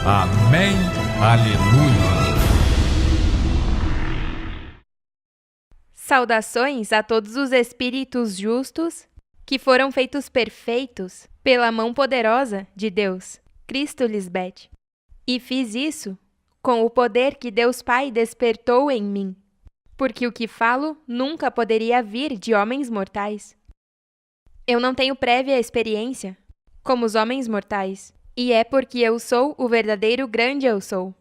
Amém. Aleluia. Saudações a todos os espíritos justos que foram feitos perfeitos pela mão poderosa de Deus, Cristo Lisbeth. E fiz isso com o poder que Deus Pai despertou em mim, porque o que falo nunca poderia vir de homens mortais. Eu não tenho prévia experiência, como os homens mortais, e é porque eu sou o verdadeiro grande eu sou,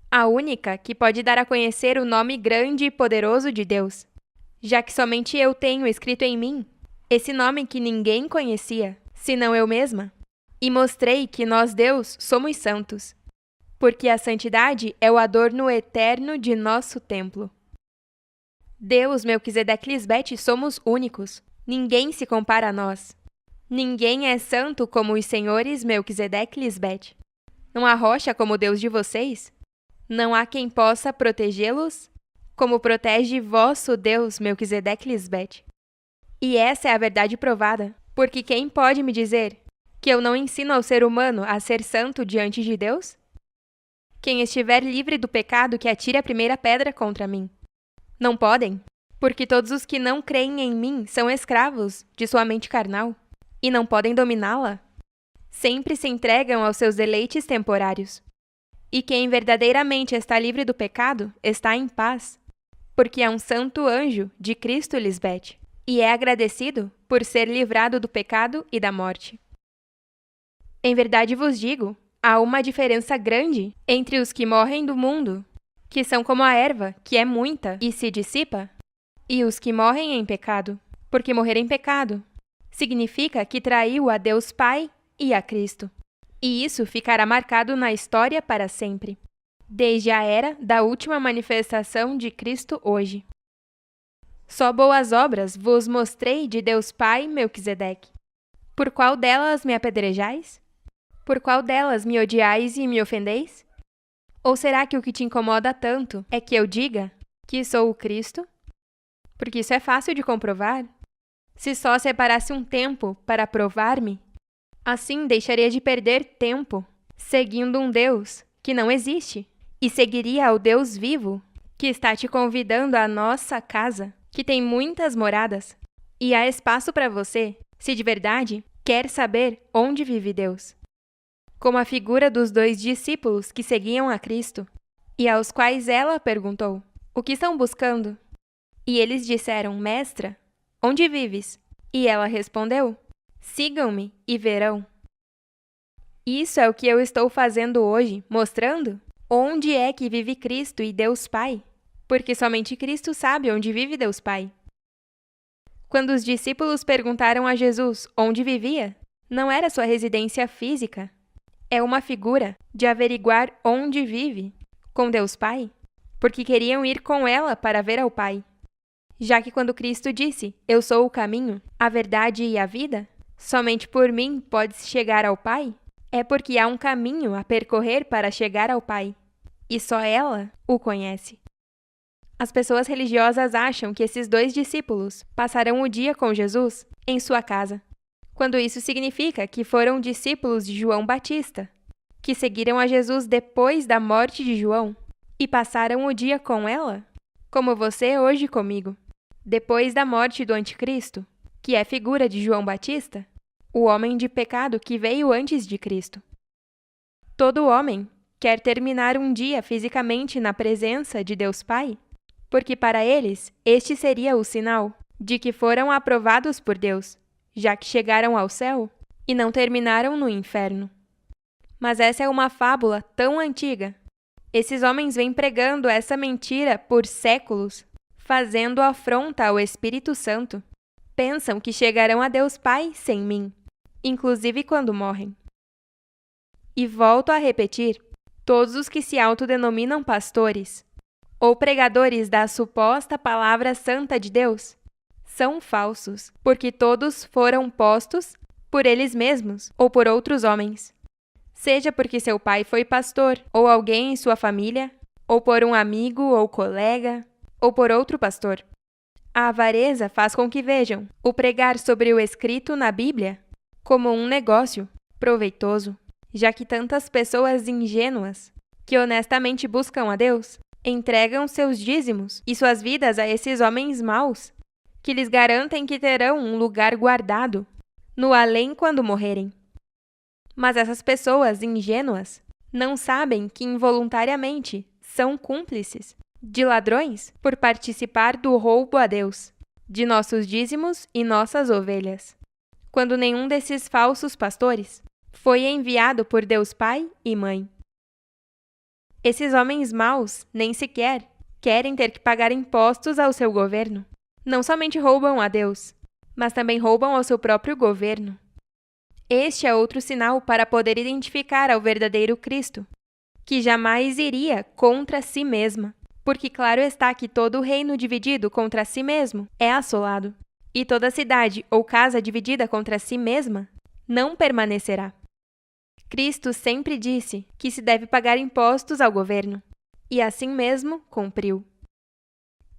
a única que pode dar a conhecer o nome grande e poderoso de Deus, já que somente eu tenho escrito em mim esse nome que ninguém conhecia, senão eu mesma, e mostrei que nós, Deus, somos santos, porque a santidade é o adorno eterno de nosso templo. Deus, Melquisedeque e Lisbeth, somos únicos. Ninguém se compara a nós. Ninguém é santo como os senhores Melquisedeque e Lisbeth. Não há rocha como o Deus de vocês. Não há quem possa protegê-los como protege vosso Deus, Melquisedeque e Lisbeth. E essa é a verdade provada, porque quem pode me dizer que eu não ensino ao ser humano a ser santo diante de Deus? Quem estiver livre do pecado, que atire a primeira pedra contra mim. Não podem, porque todos os que não creem em mim são escravos de sua mente carnal, e não podem dominá-la. Sempre se entregam aos seus deleites temporários. E quem verdadeiramente está livre do pecado está em paz, porque é um santo anjo de Cristo Lisbeth, e é agradecido por ser livrado do pecado e da morte. Em verdade vos digo, há uma diferença grande entre os que morrem do mundo, que são como a erva, que é muita e se dissipa, e os que morrem em pecado, porque morrer em pecado significa que traiu a Deus Pai e a Cristo. E isso ficará marcado na história para sempre, desde a era da última manifestação de Cristo hoje. Só boas obras vos mostrei de Deus Pai Melquisedeque. Por qual delas me apedrejais? Por qual delas me odiais e me ofendeis? Ou será que o que te incomoda tanto é que eu diga que sou o Cristo? Porque isso é fácil de comprovar. Se só separasse um tempo para provar-me, assim deixaria de perder tempo seguindo um Deus que não existe e seguiria ao Deus vivo que está te convidando à nossa casa, que tem muitas moradas, e há espaço para você, se de verdade quer saber onde vive Deus. Como a figura dos 2 discípulos que seguiam a Cristo, e aos quais ela perguntou: "O que estão buscando?" E eles disseram: "Mestra, onde vives?" E ela respondeu: "Sigam-me e verão." Isso é o que eu estou fazendo hoje, mostrando onde é que vive Cristo e Deus Pai, porque somente Cristo sabe onde vive Deus Pai. Quando os discípulos perguntaram a Jesus onde vivia, não era sua residência física, é uma figura de averiguar onde vive com Deus Pai, porque queriam ir com ela para ver ao Pai. Já que quando Cristo disse, "Eu sou o caminho, a verdade e a vida, somente por mim pode-se chegar ao Pai", é porque há um caminho a percorrer para chegar ao Pai, e só ela o conhece. As pessoas religiosas acham que esses 2 discípulos passarão o dia com Jesus em sua casa, quando isso significa que foram discípulos de João Batista, que seguiram a Jesus depois da morte de João e passaram o dia com ela, como você hoje comigo, depois da morte do Anticristo, que é figura de João Batista, o homem de pecado que veio antes de Cristo. Todo homem quer terminar um dia fisicamente na presença de Deus Pai, porque para eles este seria o sinal de que foram aprovados por Deus, já que chegaram ao céu e não terminaram no inferno. Mas essa é uma fábula tão antiga. Esses homens vêm pregando essa mentira por séculos, fazendo afronta ao Espírito Santo. Pensam que chegarão a Deus Pai sem mim, inclusive quando morrem. E volto a repetir, todos os que se autodenominam pastores ou pregadores da suposta palavra santa de Deus são falsos, porque todos foram postos por eles mesmos ou por outros homens. Seja porque seu pai foi pastor, ou alguém em sua família, ou por um amigo ou colega, ou por outro pastor. A avareza faz com que vejam o pregar sobre o escrito na Bíblia como um negócio proveitoso, já que tantas pessoas ingênuas, que honestamente buscam a Deus, entregam seus dízimos e suas vidas a esses homens maus, que lhes garantem que terão um lugar guardado no além quando morrerem. Mas essas pessoas ingênuas não sabem que involuntariamente são cúmplices de ladrões por participar do roubo a Deus, de nossos dízimos e nossas ovelhas, quando nenhum desses falsos pastores foi enviado por Deus Pai e Mãe. Esses homens maus nem sequer querem ter que pagar impostos ao seu governo. Não somente roubam a Deus, mas também roubam ao seu próprio governo. Este é outro sinal para poder identificar ao verdadeiro Cristo, que jamais iria contra si mesma, porque claro está que todo reino dividido contra si mesmo é assolado, e toda cidade ou casa dividida contra si mesma não permanecerá. Cristo sempre disse que se deve pagar impostos ao governo, e assim mesmo cumpriu.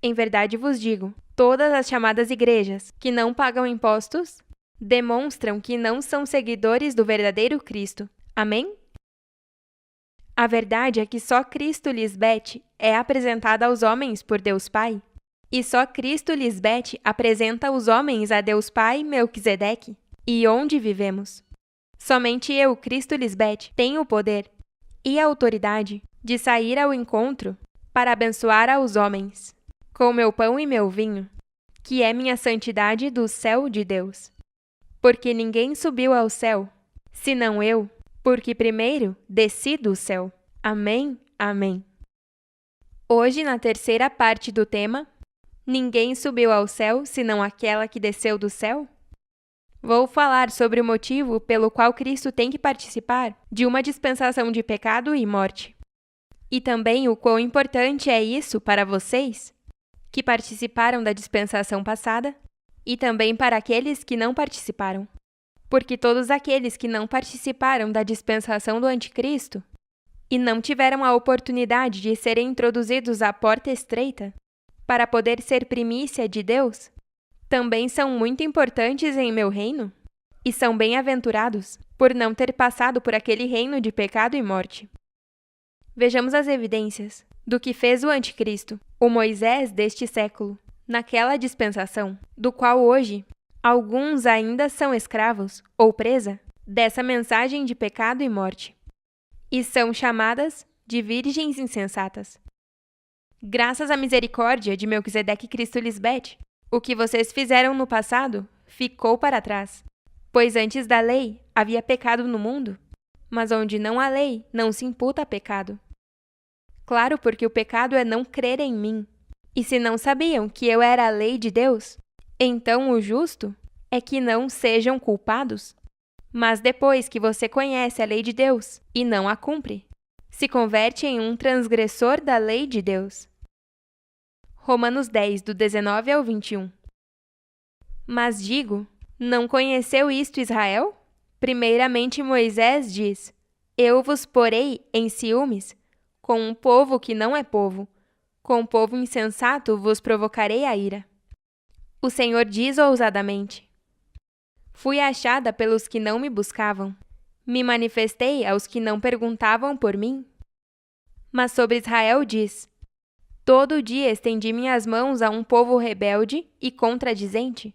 Em verdade vos digo, todas as chamadas igrejas que não pagam impostos demonstram que não são seguidores do verdadeiro Cristo. Amém? A verdade é que só Cristo Lisbete é apresentada aos homens por Deus Pai, e só Cristo Lisbete apresenta os homens a Deus Pai Melquisedeque, e onde vivemos. Somente eu, Cristo Lisbete, tenho o poder e a autoridade de sair ao encontro para abençoar aos homens, com meu pão e meu vinho, que é minha santidade do céu de Deus. Porque ninguém subiu ao céu, senão eu, porque primeiro desci do céu. Amém, amém. Hoje, na terceira parte do tema, ninguém subiu ao céu, senão aquela que desceu do céu, vou falar sobre o motivo pelo qual Cristo tem que participar de uma dispensação de pecado e morte. E também o quão importante é isso para vocês, que participaram da dispensação passada, e também para aqueles que não participaram. Porque todos aqueles que não participaram da dispensação do Anticristo e não tiveram a oportunidade de serem introduzidos à porta estreita para poder ser primícia de Deus, também são muito importantes em meu reino e são bem-aventurados por não ter passado por aquele reino de pecado e morte. Vejamos as evidências do que fez o Anticristo, o Moisés deste século, naquela dispensação, do qual hoje alguns ainda são escravos ou presa dessa mensagem de pecado e morte, e são chamadas de virgens insensatas. Graças à misericórdia de Melquisedeque Cristo Lisbete, o que vocês fizeram no passado ficou para trás, pois antes da lei havia pecado no mundo, mas onde não há lei, não se imputa pecado. Claro, porque o pecado é não crer em mim. E se não sabiam que eu era a lei de Deus, então o justo é que não sejam culpados. Mas depois que você conhece a lei de Deus e não a cumpre, se converte em um transgressor da lei de Deus. Romanos 10, do 19 ao 21. Mas digo, não conheceu isto Israel? Primeiramente Moisés diz, eu vos porei em ciúmes com um povo que não é povo, com um povo insensato vos provocarei a ira. O Senhor diz ousadamente, fui achada pelos que não me buscavam, me manifestei aos que não perguntavam por mim. Mas sobre Israel diz, todo dia estendi minhas mãos a um povo rebelde e contradizente.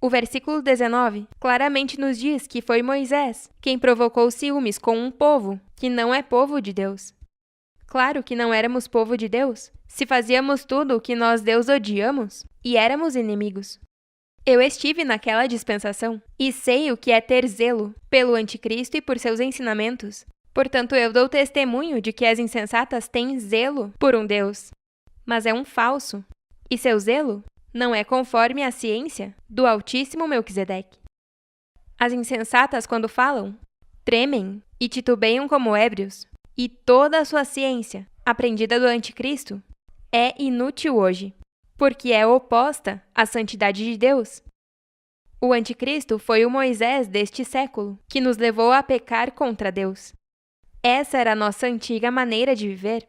O versículo 19 claramente nos diz que foi Moisés quem provocou ciúmes com um povo que não é povo de Deus. Claro que não éramos povo de Deus, se fazíamos tudo o que nós Deus odiamos e éramos inimigos. Eu estive naquela dispensação e sei o que é ter zelo pelo Anticristo e por seus ensinamentos. Portanto, eu dou testemunho de que as insensatas têm zelo por um Deus, mas é um falso, e seu zelo não é conforme a ciência do Altíssimo Melquisedeque. As insensatas, quando falam, tremem e titubeiam como ébrios, e toda a sua ciência, aprendida do Anticristo, é inútil hoje, porque é oposta à santidade de Deus. O Anticristo foi o Moisés deste século, que nos levou a pecar contra Deus. Essa era a nossa antiga maneira de viver,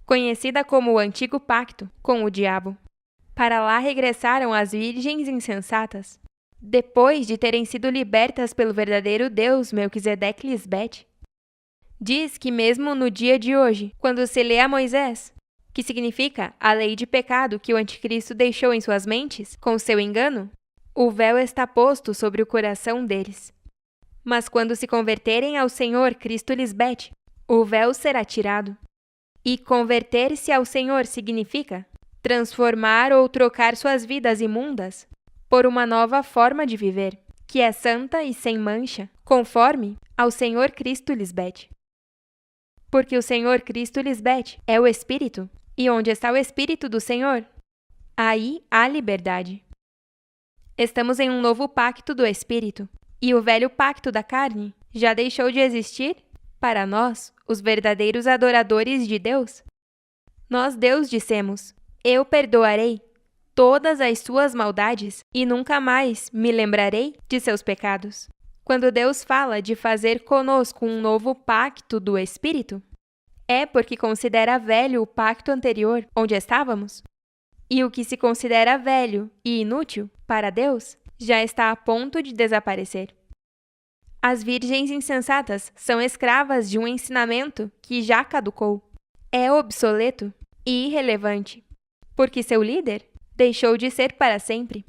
conhecida como o Antigo Pacto com o Diabo. Para lá regressaram as virgens insensatas, depois de terem sido libertas pelo verdadeiro Deus Melquisedeque Lisbete. Diz que mesmo no dia de hoje, quando se lê a Moisés, que significa a lei de pecado que o anticristo deixou em suas mentes, com seu engano, o véu está posto sobre o coração deles. Mas quando se converterem ao Senhor Cristo Lisbete, o véu será tirado. E converter-se ao Senhor significa transformar ou trocar suas vidas imundas por uma nova forma de viver, que é santa e sem mancha, conforme ao Senhor Cristo Lisbete. Porque o Senhor Cristo Lisbete é o Espírito, e onde está o Espírito do Senhor, aí há liberdade. Estamos em um novo pacto do Espírito, e o velho pacto da carne já deixou de existir para nós, os verdadeiros adoradores de Deus. Nós, Deus, dissemos: eu perdoarei todas as suas maldades e nunca mais me lembrarei de seus pecados. Quando Deus fala de fazer conosco um novo pacto do Espírito, é porque considera velho o pacto anterior onde estávamos. E o que se considera velho e inútil para Deus já está a ponto de desaparecer. As virgens insensatas são escravas de um ensinamento que já caducou, é obsoleto e irrelevante, porque seu líder deixou de ser para sempre.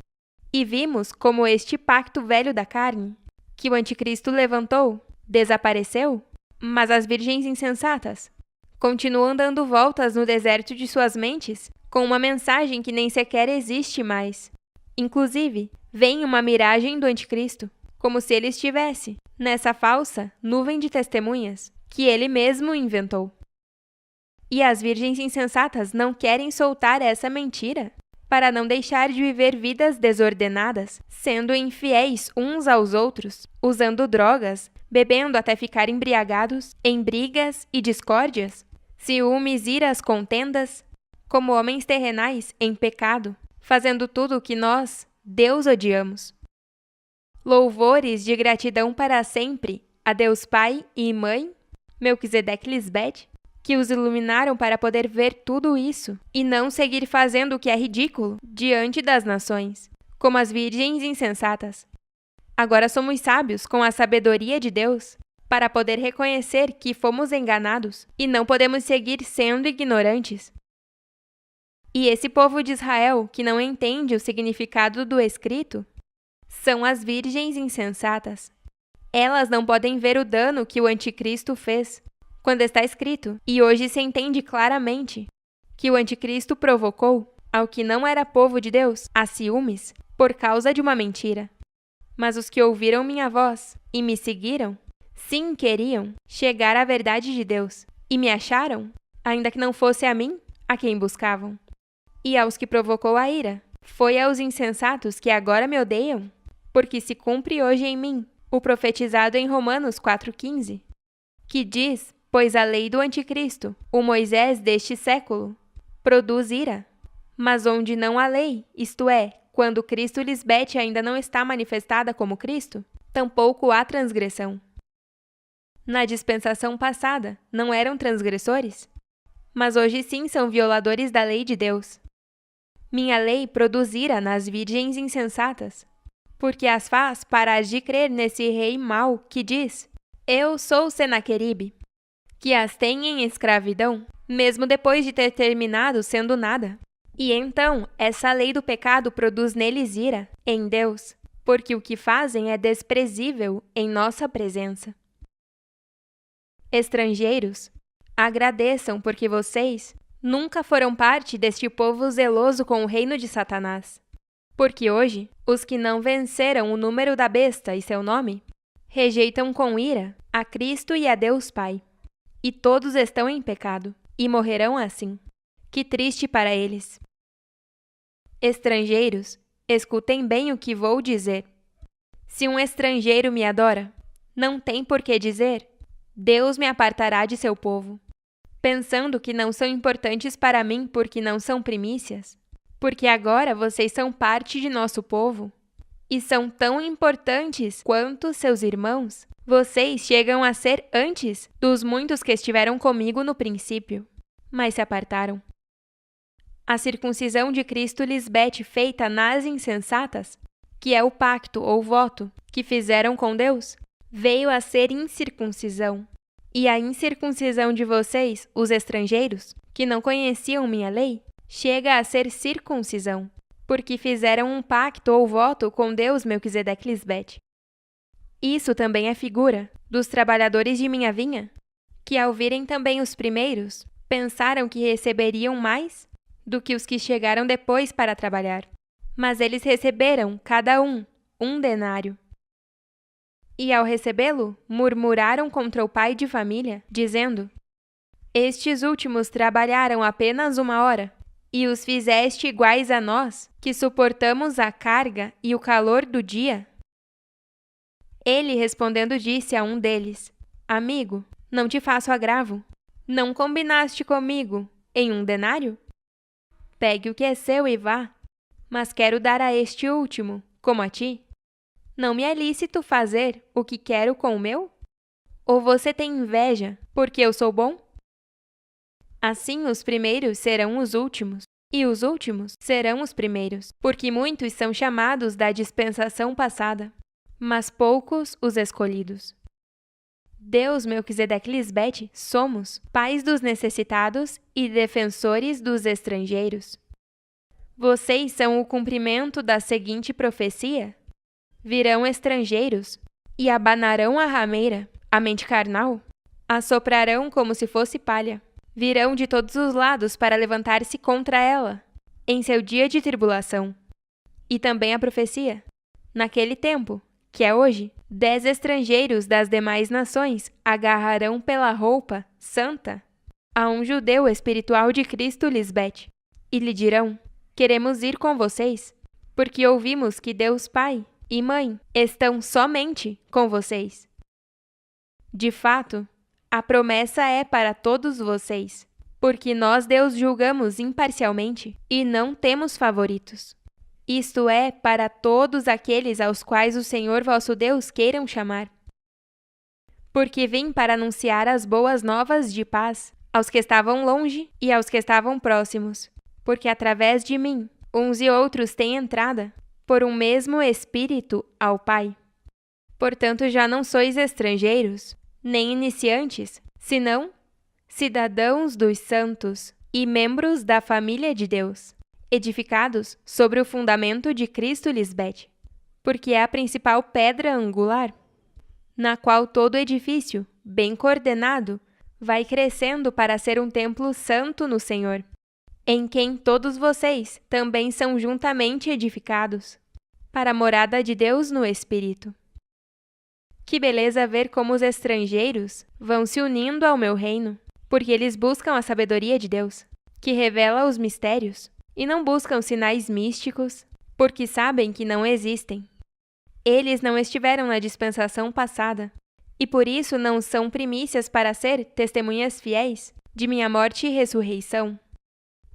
E vimos como este pacto velho da carne, que o anticristo levantou, desapareceu, mas as virgens insensatas continuam dando voltas no deserto de suas mentes com uma mensagem que nem sequer existe mais. Inclusive, vem uma miragem do anticristo, como se ele estivesse nessa falsa nuvem de testemunhas que ele mesmo inventou. E as virgens insensatas não querem soltar essa mentira para não deixar de viver vidas desordenadas, sendo infiéis uns aos outros, usando drogas, bebendo até ficar embriagados, em brigas e discórdias, ciúmes, iras, contendas, como homens terrenais em pecado, fazendo tudo o que nós, Deus, odiamos. Louvores de gratidão para sempre a Deus Pai e Mãe, Melquisedeque Lisbete, que os iluminaram para poder ver tudo isso e não seguir fazendo o que é ridículo diante das nações, como as virgens insensatas. Agora somos sábios com a sabedoria de Deus para poder reconhecer que fomos enganados e não podemos seguir sendo ignorantes. E esse povo de Israel que não entende o significado do escrito são as virgens insensatas. Elas não podem ver o dano que o anticristo fez, quando está escrito, e hoje se entende claramente, que o anticristo provocou, ao que não era povo de Deus, a ciúmes, por causa de uma mentira. Mas os que ouviram minha voz e me seguiram, sim queriam chegar à verdade de Deus, e me acharam, ainda que não fosse a mim, a quem buscavam. E aos que provocou a ira, foi aos insensatos que agora me odeiam, porque se cumpre hoje em mim o profetizado em Romanos 4,15, que diz: pois a lei do anticristo, o Moisés deste século, produz ira. Mas onde não há lei, isto é, quando Cristo Lisbete ainda não está manifestada como Cristo, tampouco há transgressão. Na dispensação passada, não eram transgressores? Mas hoje sim são violadores da lei de Deus. Minha lei produz ira nas virgens insensatas, porque as faz parar de crer nesse rei mau que diz: eu sou Senaqueribe, que as tem em escravidão, mesmo depois de ter terminado sendo nada. E então, essa lei do pecado produz neles ira, em Deus, porque o que fazem é desprezível em nossa presença. Estrangeiros, agradeçam porque vocês nunca foram parte deste povo zeloso com o reino de Satanás. Porque hoje, os que não venceram o número da besta e seu nome, rejeitam com ira a Cristo e a Deus Pai. E todos estão em pecado, e morrerão assim. Que triste para eles! Estrangeiros, escutem bem o que vou dizer. Se um estrangeiro me adora, não tem por que dizer: Deus me apartará de seu povo. Pensando que não são importantes para mim porque não são primícias, porque agora vocês são parte de nosso povo, e são tão importantes quanto seus irmãos, vocês chegam a ser antes dos muitos que estiveram comigo no princípio, mas se apartaram. A circuncisão de Cristo Lisbete feita nas insensatas que é o pacto ou voto que fizeram com Deus, veio a ser incircuncisão. E a incircuncisão de vocês, os estrangeiros, que não conheciam minha lei, chega a ser circuncisão, porque fizeram um pacto ou voto com Deus Melquisedeque-Lisbete. Isso também é figura dos trabalhadores de minha vinha, que ao virem também os primeiros, pensaram que receberiam mais do que os que chegaram depois para trabalhar. Mas eles receberam, cada um denário. E ao recebê-lo, murmuraram contra o pai de família, dizendo: Estes últimos trabalharam apenas 1 hora, e os fizeste iguais a nós, que suportamos a carga e o calor do dia? Ele respondendo disse a um deles: Amigo, não te faço agravo. Não combinaste comigo em 1 denário? Pegue o que é seu e vá. Mas quero dar a este último, como a ti. Não me é lícito fazer o que quero com o meu? Ou você tem inveja, porque eu sou bom? Assim os primeiros serão os últimos, e os últimos serão os primeiros, porque muitos são chamados da dispensação passada, mas poucos os escolhidos. Deus Melquisedeque-Lisbete somos pais dos necessitados e defensores dos estrangeiros. Vocês são o cumprimento da seguinte profecia: virão estrangeiros e abanarão a rameira, a mente carnal, assoprarão como se fosse palha. Virão de todos os lados para levantar-se contra ela, em seu dia de tribulação. E também a profecia: naquele tempo, que é hoje, 10 estrangeiros das demais nações agarrarão pela roupa santa a um judeu espiritual de Cristo Lisbete, e lhe dirão: queremos ir com vocês, porque ouvimos que Deus Pai e Mãe estão somente com vocês. De fato, a promessa é para todos vocês, porque nós, Deus, julgamos imparcialmente e não temos favoritos. Isto é, para todos aqueles aos quais o Senhor vosso Deus queiram chamar. Porque vim para anunciar as boas novas de paz aos que estavam longe e aos que estavam próximos, porque através de mim, uns e outros têm entrada, por um mesmo Espírito, ao Pai. Portanto, já não sois estrangeiros, nem iniciantes, senão cidadãos dos santos e membros da família de Deus, edificados sobre o fundamento de Cristo Lisbete, porque é a principal pedra angular, na qual todo edifício, bem coordenado, vai crescendo para ser um templo santo no Senhor, em quem todos vocês também são juntamente edificados, para a morada de Deus no Espírito. Que beleza ver como os estrangeiros vão se unindo ao meu reino, porque eles buscam a sabedoria de Deus, que revela os mistérios, e não buscam sinais místicos, porque sabem que não existem. Eles não estiveram na dispensação passada, e por isso não são primícias para ser testemunhas fiéis de minha morte e ressurreição,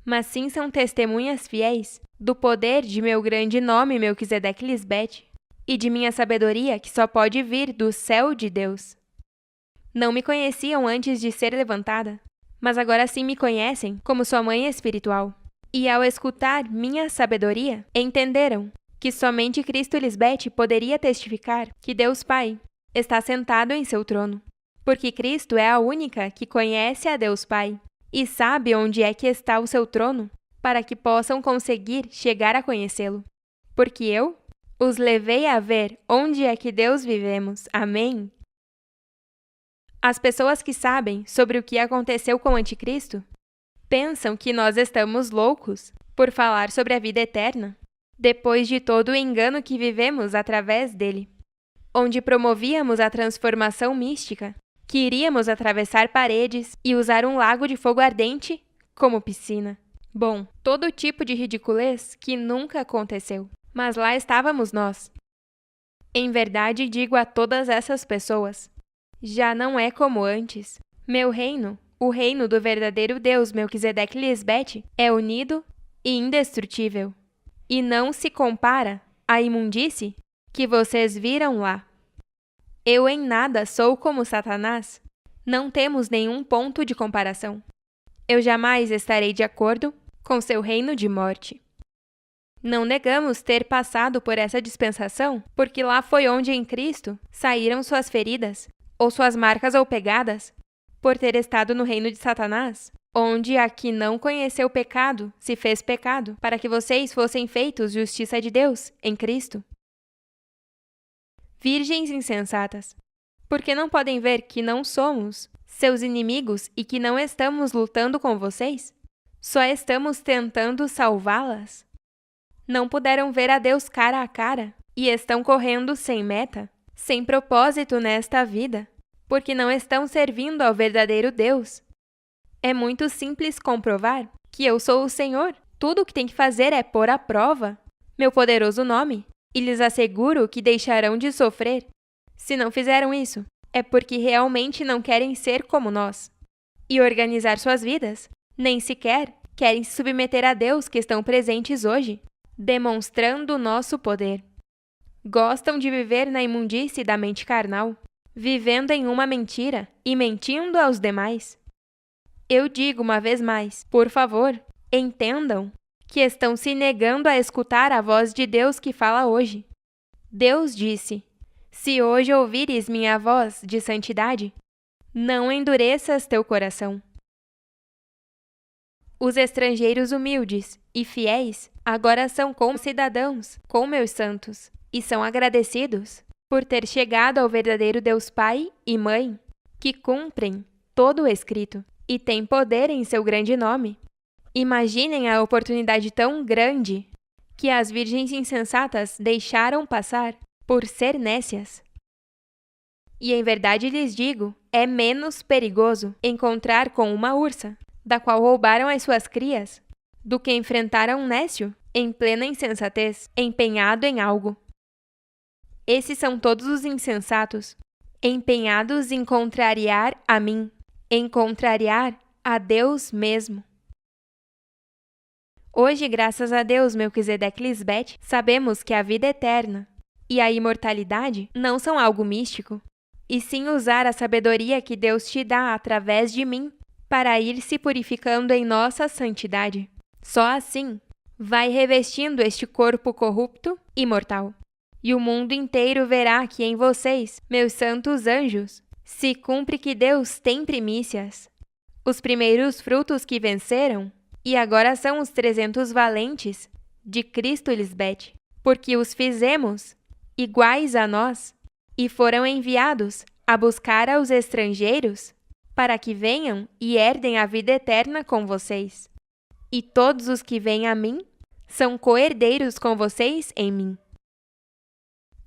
mas sim são testemunhas fiéis do poder de meu grande nome Melquisedeque-Lisbete e de minha sabedoria que só pode vir do céu de Deus. Não me conheciam antes de ser levantada, mas agora sim me conhecem como sua mãe espiritual. E ao escutar minha sabedoria, entenderam que somente Cristo Lisbete poderia testificar que Deus Pai está sentado em seu trono, porque Cristo é a única que conhece a Deus Pai e sabe onde é que está o seu trono, para que possam conseguir chegar a conhecê-lo. Porque eu os levei a ver onde é que Deus vivemos. Amém? As pessoas que sabem sobre o que aconteceu com o Anticristo pensam que nós estamos loucos por falar sobre a vida eterna, depois de todo o engano que vivemos através dele, onde promovíamos a transformação mística, que iríamos atravessar paredes e usar um lago de fogo ardente como piscina. Bom, todo tipo de ridiculez que nunca aconteceu, mas lá estávamos nós. Em verdade, digo a todas essas pessoas: já não é como antes. Meu reino, o reino do verdadeiro Deus Melquisedeque-Lisbete, é unido e indestrutível, e não se compara à imundície que vocês viram lá. Eu em nada sou como Satanás. Não temos nenhum ponto de comparação. Eu jamais estarei de acordo com seu reino de morte. Não negamos ter passado por essa dispensação, porque lá foi onde em Cristo saíram suas feridas, ou suas marcas ou pegadas, por ter estado no reino de Satanás, onde a que não conheceu pecado se fez pecado, para que vocês fossem feitos justiça de Deus em Cristo. Virgens insensatas, porque não podem ver que não somos seus inimigos e que não estamos lutando com vocês? Só estamos tentando salvá-las? Não puderam ver a Deus cara a cara e estão correndo sem meta, sem propósito nesta vida, porque não estão servindo ao verdadeiro Deus. É muito simples comprovar que eu sou o Senhor. Tudo o que tem que fazer é pôr à prova meu poderoso nome, e lhes asseguro que deixarão de sofrer. Se não fizeram isso, é porque realmente não querem ser como nós e organizar suas vidas, nem sequer querem se submeter a Deus que estão presentes hoje, demonstrando o nosso poder. Gostam de viver na imundície da mente carnal, vivendo em uma mentira e mentindo aos demais. Eu digo uma vez mais, por favor, entendam que estão se negando a escutar a voz de Deus que fala hoje. Deus disse: se hoje ouvires minha voz de santidade, não endureças teu coração. Os estrangeiros humildes e fiéis agora são concidadãos com meus santos e são agradecidos por ter chegado ao verdadeiro Deus Pai e Mãe, que cumprem todo o escrito e têm poder em seu grande nome. Imaginem a oportunidade tão grande que as virgens insensatas deixaram passar por ser nécias. E em verdade lhes digo, é menos perigoso encontrar com uma ursa, da qual roubaram as suas crias, do que enfrentar a um nécio em plena insensatez, empenhado em algo. Esses são todos os insensatos, empenhados em contrariar a mim, em contrariar a Deus mesmo. Hoje, graças a Deus, Melquisedeque Lisbete, sabemos que a vida eterna e a imortalidade não são algo místico, e sim usar a sabedoria que Deus te dá através de mim para ir se purificando em nossa santidade. Só assim vai revestindo este corpo corrupto e mortal. E o mundo inteiro verá que em vocês, meus santos anjos, se cumpre que Deus tem primícias, os primeiros frutos que venceram, e agora são os 300 valentes de Cristo Lisbete, porque os fizemos iguais a nós e foram enviados a buscar aos estrangeiros para que venham e herdem a vida eterna com vocês. E todos os que vêm a mim são co-herdeiros com vocês em mim.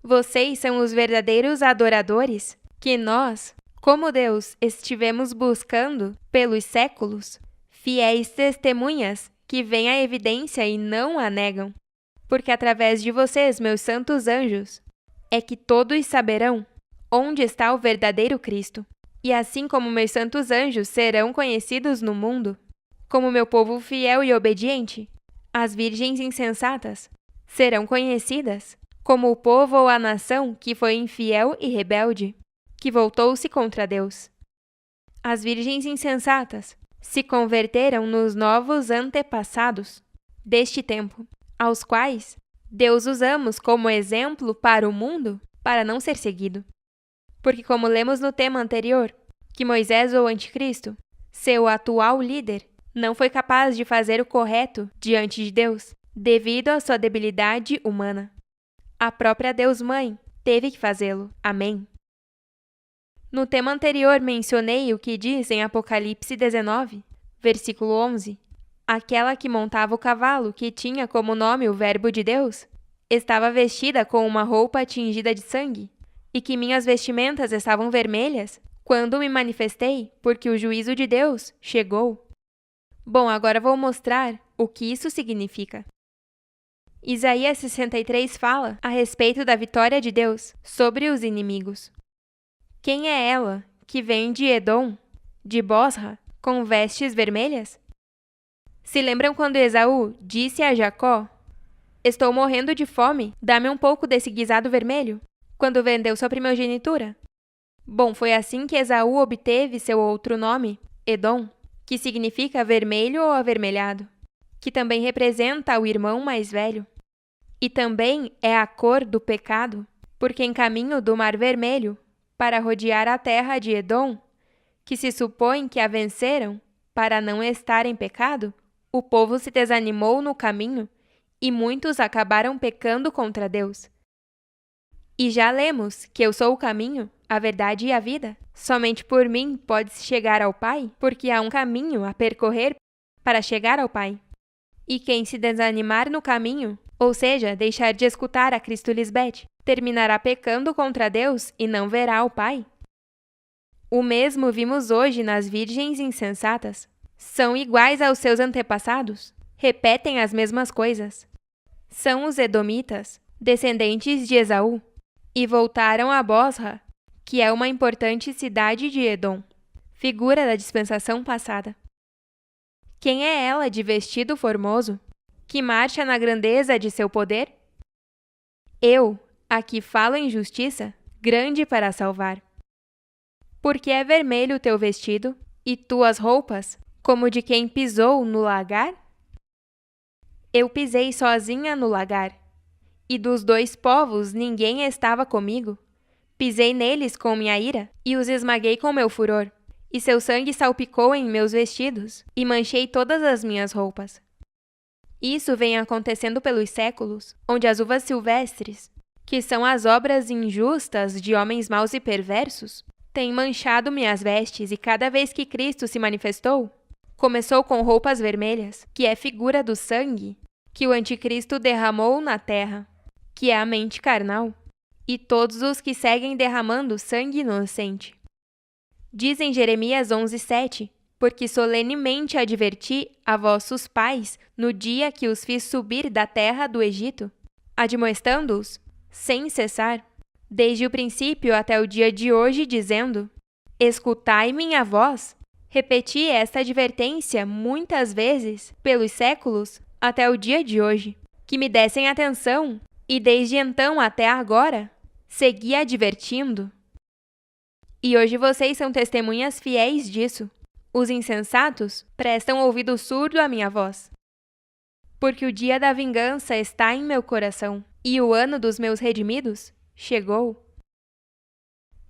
Vocês são os verdadeiros adoradores que nós, como Deus, estivemos buscando pelos séculos, fiéis testemunhas que veem a evidência e não a negam, porque através de vocês, meus santos anjos, é que todos saberão onde está o verdadeiro Cristo. E assim como meus santos anjos serão conhecidos no mundo, como meu povo fiel e obediente, as virgens insensatas serão conhecidas como o povo ou a nação que foi infiel e rebelde, que voltou-se contra Deus. As virgens insensatas se converteram nos novos antepassados deste tempo, aos quais Deus usamos como exemplo para o mundo para não ser seguido. Porque como lemos no tema anterior, que Moisés ou Anticristo, seu atual líder, não foi capaz de fazer o correto diante de Deus, devido à sua debilidade humana. A própria Deus Mãe teve que fazê-lo. Amém. No tema anterior mencionei o que diz em Apocalipse 19, versículo 11. Aquela que montava o cavalo, que tinha como nome o Verbo de Deus, estava vestida com uma roupa tingida de sangue, e que minhas vestimentas estavam vermelhas quando me manifestei, porque o juízo de Deus chegou. Bom, agora vou mostrar o que isso significa. Isaías 63 fala a respeito da vitória de Deus sobre os inimigos. Quem é ela que vem de Edom, de Bosra, com vestes vermelhas? Se lembram quando Esaú disse a Jacó: estou morrendo de fome, dá-me um pouco desse guisado vermelho, quando vendeu sua primogenitura? Bom, foi assim que Esaú obteve seu outro nome, Edom, que significa vermelho ou avermelhado, que também representa o irmão mais velho. e também é a cor do pecado, porque em caminho do Mar Vermelho, para rodear a terra de Edom, que se supõe que a venceram, para não estar em pecado, o povo se desanimou no caminho e muitos acabaram pecando contra Deus. E já lemos que eu sou o caminho, a verdade e a vida. Somente por mim pode-se chegar ao Pai, porque há um caminho a percorrer para chegar ao Pai. E quem se desanimar no caminho, ou seja, deixar de escutar a Cristo Lisbeth, terminará pecando contra Deus e não verá o Pai. O mesmo vimos hoje nas virgens insensatas. São iguais aos seus antepassados, repetem as mesmas coisas. São os edomitas, descendentes de Esaú, e voltaram a Bosra, que é uma importante cidade de Edom, figura da dispensação passada. Quem é ela de vestido formoso, que marcha na grandeza de seu poder? Eu, a que falo em justiça, grande para salvar. Porque é vermelho o teu vestido, e tuas roupas, como de quem pisou no lagar? Eu pisei sozinha no lagar, e dos 2 povos ninguém estava comigo. Pisei neles com minha ira, e os esmaguei com meu furor, e seu sangue salpicou em meus vestidos, e manchei todas as minhas roupas. Isso vem acontecendo pelos séculos, onde as uvas silvestres, que são as obras injustas de homens maus e perversos, têm manchado minhas vestes, e cada vez que Cristo se manifestou, começou com roupas vermelhas, que é figura do sangue, que o anticristo derramou na terra, que é a mente carnal, e todos os que seguem derramando sangue inocente. Diz em Jeremias 11:7, porque solenemente adverti a vossos pais no dia que os fiz subir da terra do Egito, admoestando-os, sem cessar, desde o princípio até o dia de hoje, dizendo: escutai minha voz. Repeti esta advertência muitas vezes, pelos séculos, até o dia de hoje, que me dessem atenção, e desde então até agora, segui advertindo. E hoje vocês são testemunhas fiéis disso. Os insensatos prestam ouvido surdo à minha voz. Porque o dia da vingança está em meu coração, e o ano dos meus redimidos chegou.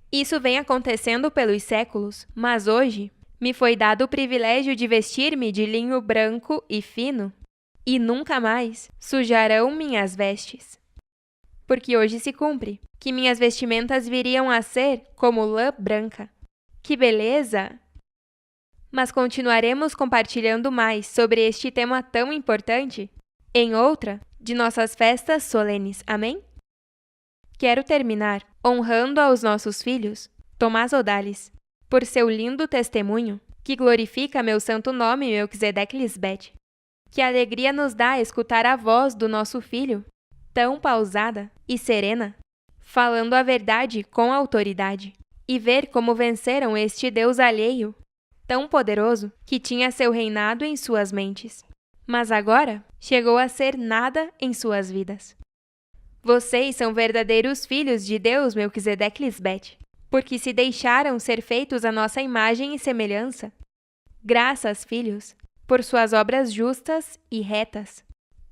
Isso vem acontecendo pelos séculos, mas hoje me foi dado o privilégio de vestir-me de linho branco e fino, e nunca mais sujarão minhas vestes. Porque hoje se cumpre que minhas vestimentas viriam a ser como lã branca. Que beleza! Mas continuaremos compartilhando mais sobre este tema tão importante em outra de nossas festas solenes. Amém? Quero terminar honrando aos nossos filhos, Tomás Odalis, por seu lindo testemunho, que glorifica meu santo nome, Melquisedeque Lisbeth. Que alegria nos dá escutar a voz do nosso filho, tão pausada e serena, falando a verdade com autoridade, e ver como venceram este Deus alheio, tão poderoso, que tinha seu reinado em suas mentes, mas agora chegou a ser nada em suas vidas. Vocês são verdadeiros filhos de Deus, Melquisedeque Lisbeth, porque se deixaram ser feitos à nossa imagem e semelhança. Graças, filhos, por suas obras justas e retas.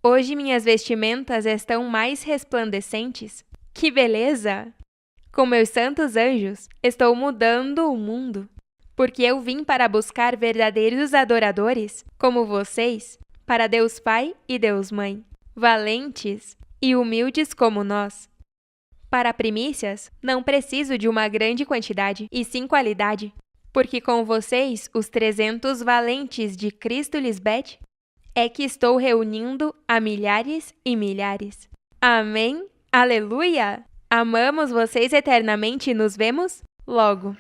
Hoje minhas vestimentas estão mais resplandecentes. Que beleza! Com meus santos anjos, estou mudando o mundo, porque eu vim para buscar verdadeiros adoradores, como vocês, para Deus Pai e Deus Mãe, valentes e humildes como nós. Para primícias, não preciso de uma grande quantidade, e sim qualidade, porque com vocês, os 300 valentes de Cristo Lisbeth, é que estou reunindo a milhares e milhares. Amém? Aleluia! Amamos vocês eternamente e nos vemos logo!